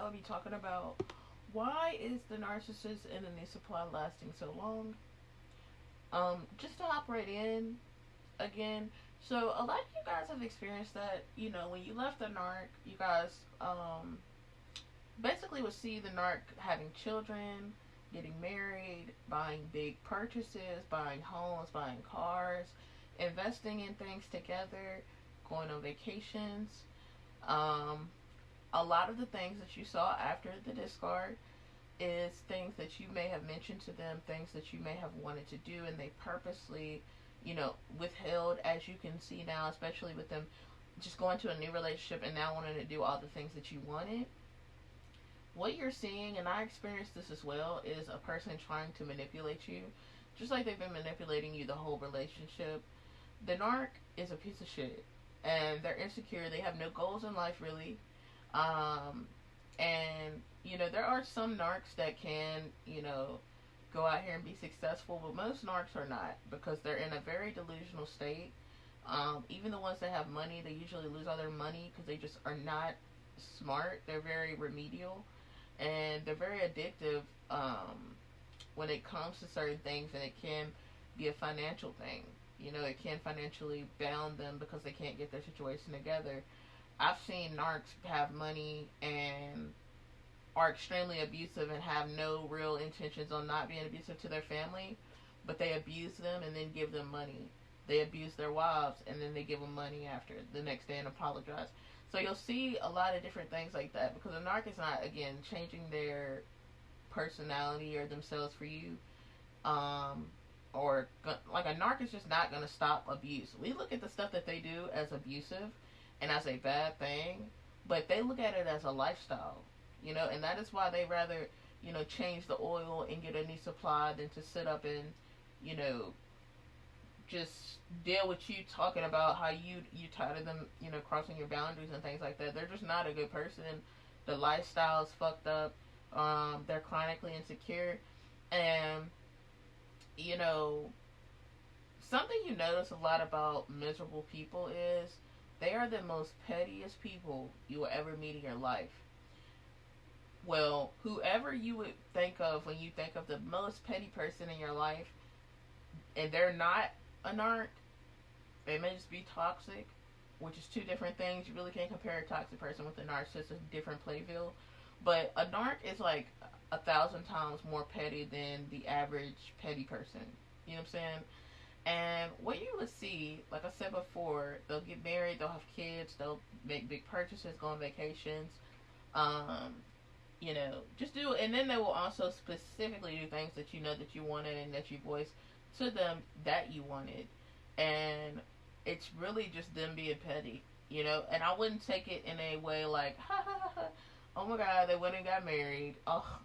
I'll be talking about why is the narcissist in the new supply lasting so long. Just to hop right in again. So a lot of you guys have experienced that. When you left the narc, you guys basically would see the narc having children, getting married, buying big purchases, buying homes, buying cars, investing in things together, going on vacations. Um, a lot of the things that you saw after the discard is things that you may have mentioned to them, things that you may have wanted to do, and they purposely, withheld, as you can see now, especially with them just going to a new relationship and now wanting to do all the things that you wanted. What you're seeing, and I experienced this as well, is a person trying to manipulate you, just like they've been manipulating you the whole relationship. The narc is a piece of shit, and they're insecure. They have no goals in life, really. Um, and there are some narcs that can, go out here and be successful, but most narcs are not because they're in a very delusional state. Even the ones that have money, they usually lose all their money because they just are not smart. They're very remedial, and they're very addictive when it comes to certain things, and it can be a financial thing. It can financially bound them because they can't get their situation together. I've seen narcs have money and are extremely abusive and have no real intentions on not being abusive to their family, but they abuse them and then give them money. They abuse their wives and then they give them money after the next day and apologize. So you'll see a lot of different things like that because a narc is not, again, changing their personality or themselves for you. Um, or like a narc is just not going to stop abuse. We look at the stuff that they do as abusive and as a bad thing, but they look at it as a lifestyle, and that is why they rather, change the oil and get a new supply than to sit up and, you know, just deal with you talking about how you tired of them, crossing your boundaries and things like that. They're just not a good person. The lifestyle's fucked up. They're chronically insecure, and you know something you notice a lot about miserable people is they are the most pettiest people you will ever meet in your life. Well, whoever you would think of when you think of the most petty person in your life, and they're not a narc, they may just be toxic, which is two different things. You really can't compare a toxic person with a narcissist, a different playfield. But a narc is like 1,000 times more petty than the average petty person. You know what I'm saying? And what you would see, like I said before, they'll get married, they'll have kids, they'll make big purchases, go on vacations, um, just do it. And then they will also specifically do things that you know that you wanted and that you voiced to them that you wanted. And it's really just them being petty. And I wouldn't take it in a way like, ha ha ha, ha, oh my god, they went and got married, oh,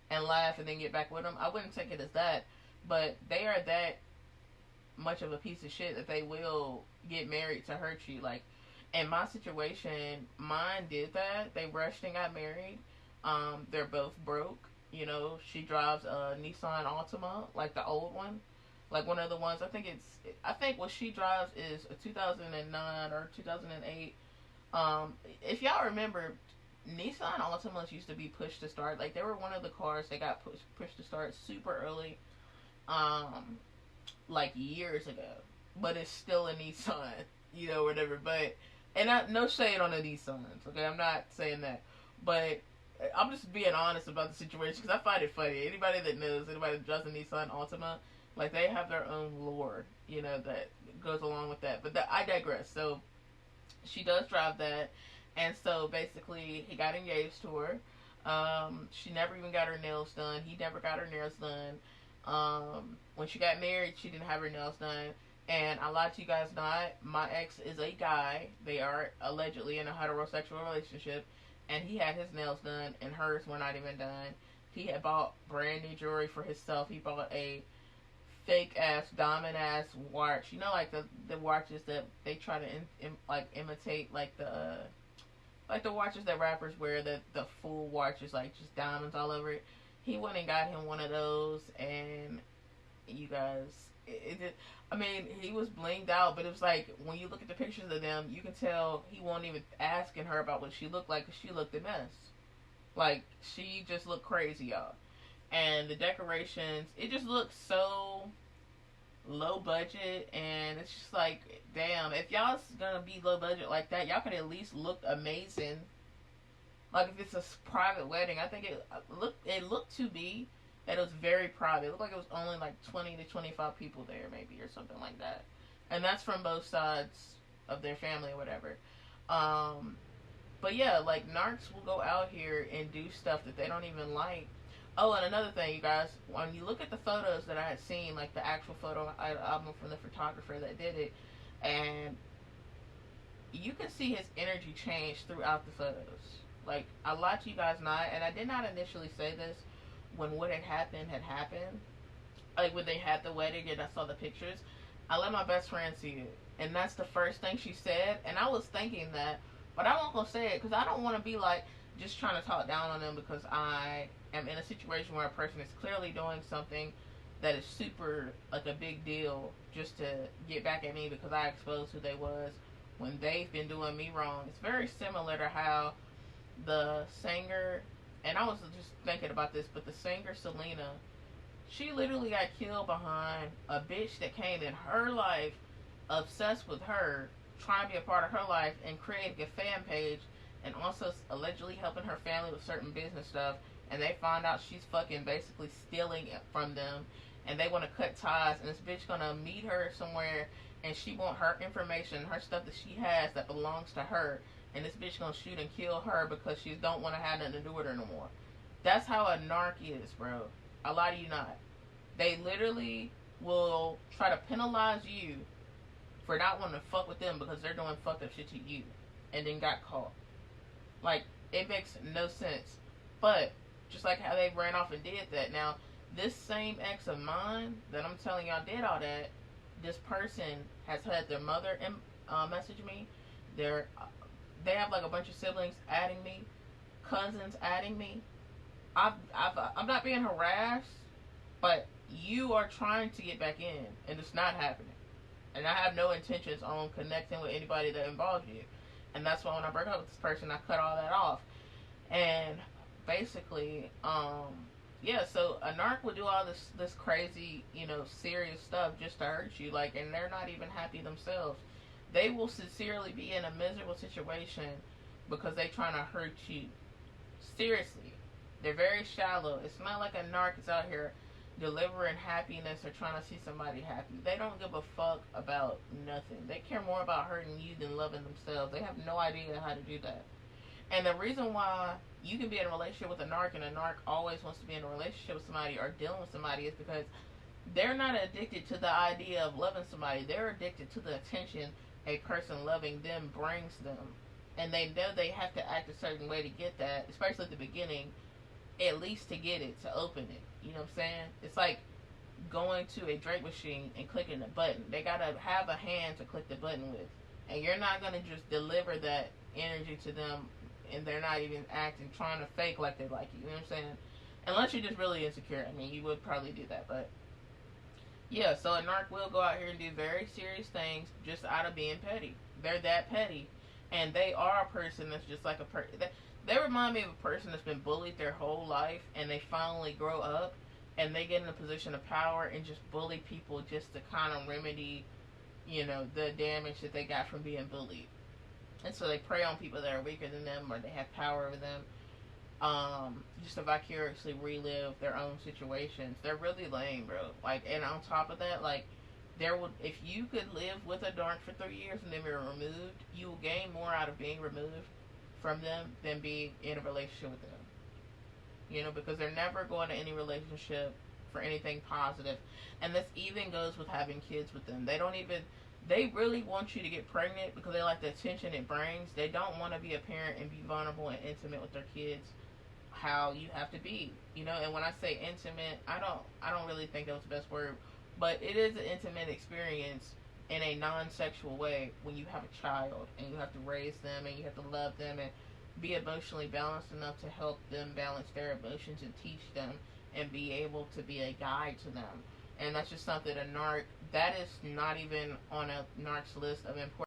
and laugh and then get back with them. I wouldn't take it as that. But they are that much of a piece of shit that they will get married to hurt you. Like, in my situation, mine did that. They rushed and got married. They're both broke. She drives a Nissan Altima, like the old one, like one of the ones. I think what she drives is a 2009 or 2008. If y'all remember, Nissan Altimas used to be push to start. Like, they were one of the cars that got push to start super early, um, like years ago. But it's still a Nissan, whatever. But no shade on the Nissans, okay? I'm not saying that, but I'm just being honest about the situation because I find it funny. Anybody that knows, anybody that drives a Nissan Altima, like, they have their own lore, that goes along with that. But I digress. So she does drive that, and so basically he got engaged to her. She never even got her nails done. He never got her nails done. When she got married, she didn't have her nails done. And I lied to you guys not. My ex is a guy. They are allegedly in a heterosexual relationship. And he had his nails done, and hers were not even done. He had bought brand new jewelry for himself. He bought a fake ass, diamond ass watch. Like the watches that they try to imitate, like the watches that rappers wear. The full watches, like just diamonds all over it. He went and got him one of those, and you guys, I mean, he was blinged out, but it was like when you look at the pictures of them, you can tell he won't even asking her about what she looked like because she looked a mess. Like she just looked crazy, y'all. And the decorations, it just looks so low budget, and it's just like, damn, if y'all's gonna be low budget like that, y'all could at least look amazing. Like if it's a private wedding, I think it looked to be that it was very private. It looked like it was only like 20 to 25 people there, maybe, or something like that. And that's from both sides of their family or whatever. Um, but yeah, like narcs will go out here and do stuff that they don't even like. Oh, and another thing, you guys, when you look at the photos that I had seen, like the actual photo album from the photographer that did it, and you can see his energy change throughout the photos. Like, I lied to you guys not, and I did not initially say this when what had happened. Like, when they had the wedding and I saw the pictures, I let my best friend see it. And that's the first thing she said, and I was thinking that, but I won't gonna say it, because I don't want to be like, just trying to talk down on them because I am in a situation where a person is clearly doing something that is super, like, a big deal just to get back at me because I exposed who they was when they've been doing me wrong. It's very similar to how the singer, and I was just thinking about this, but the singer Selena, she literally got killed behind a bitch that came in her life, obsessed with her, trying to be a part of her life, and creating a fan page, and also allegedly helping her family with certain business stuff. And they find out she's fucking basically stealing it from them, and they want to cut ties. And this bitch gonna meet her somewhere, and she want her information, her stuff that she has that belongs to her, and this bitch gonna shoot and kill her because she don't want to have nothing to do with her no more. That's how a narc is, bro. I lie to you not. They literally will try to penalize you for not wanting to fuck with them because they're doing fucked up shit to you, and then got caught. Like, it makes no sense. But just like how they ran off and did that. Now, this same ex of mine that I'm telling y'all did all that, this person has had their mother message me. They have like a bunch of siblings adding me, cousins adding me. I'm not being harassed, but you are trying to get back in, and it's not happening. And I have no intentions on connecting with anybody that involves you. And that's why when I broke up with this person, I cut all that off. And basically, yeah, so a narc would do all this crazy, serious stuff just to hurt you, like, and they're not even happy themselves. They will sincerely be in a miserable situation because they trying to hurt you. Seriously. They're very shallow. It's not like a narc is out here delivering happiness or trying to see somebody happy. They don't give a fuck about nothing. They care more about hurting you than loving themselves. They have no idea how to do that. And the reason why you can be in a relationship with a narc and a narc always wants to be in a relationship with somebody or dealing with somebody is because they're not addicted to the idea of loving somebody. They're addicted to the attention a person loving them brings them. And they know they have to act a certain way to get that, especially at the beginning, at least to get it, to open it. You know what I'm saying? It's like going to a drink machine and clicking a button. They gotta have a hand to click the button with. And you're not gonna just deliver that energy to them and they're not even acting, trying to fake like they like you. You know what I'm saying? Unless you're just really insecure. I mean, you would probably do that. But yeah, so a narc will go out here and do very serious things just out of being petty. They're that petty. And they are a person that's just like a person. They remind me of a person that's been bullied their whole life and they finally grow up and they get in a position of power and just bully people just to kind of remedy, the damage that they got from being bullied. And so they prey on people that are weaker than them or they have power over them, just to vicariously relive their own situations. They're really lame, bro. Like, and on top of that, like, if you could live with a narc for 3 years and then be removed, you will gain more out of being removed from them than being in a relationship with them. Because they're never going to any relationship for anything positive. And this even goes with having kids with them. They really want you to get pregnant because they like the attention it brings. They don't want to be a parent and be vulnerable and intimate with their kids how you have to be. And when I say intimate, I don't really think that was the best word, but it is an intimate experience in a non-sexual way when you have a child and you have to raise them and you have to love them and be emotionally balanced enough to help them balance their emotions and teach them and be able to be a guide to them. And that's just something a narc, that is not even on a narc's list of important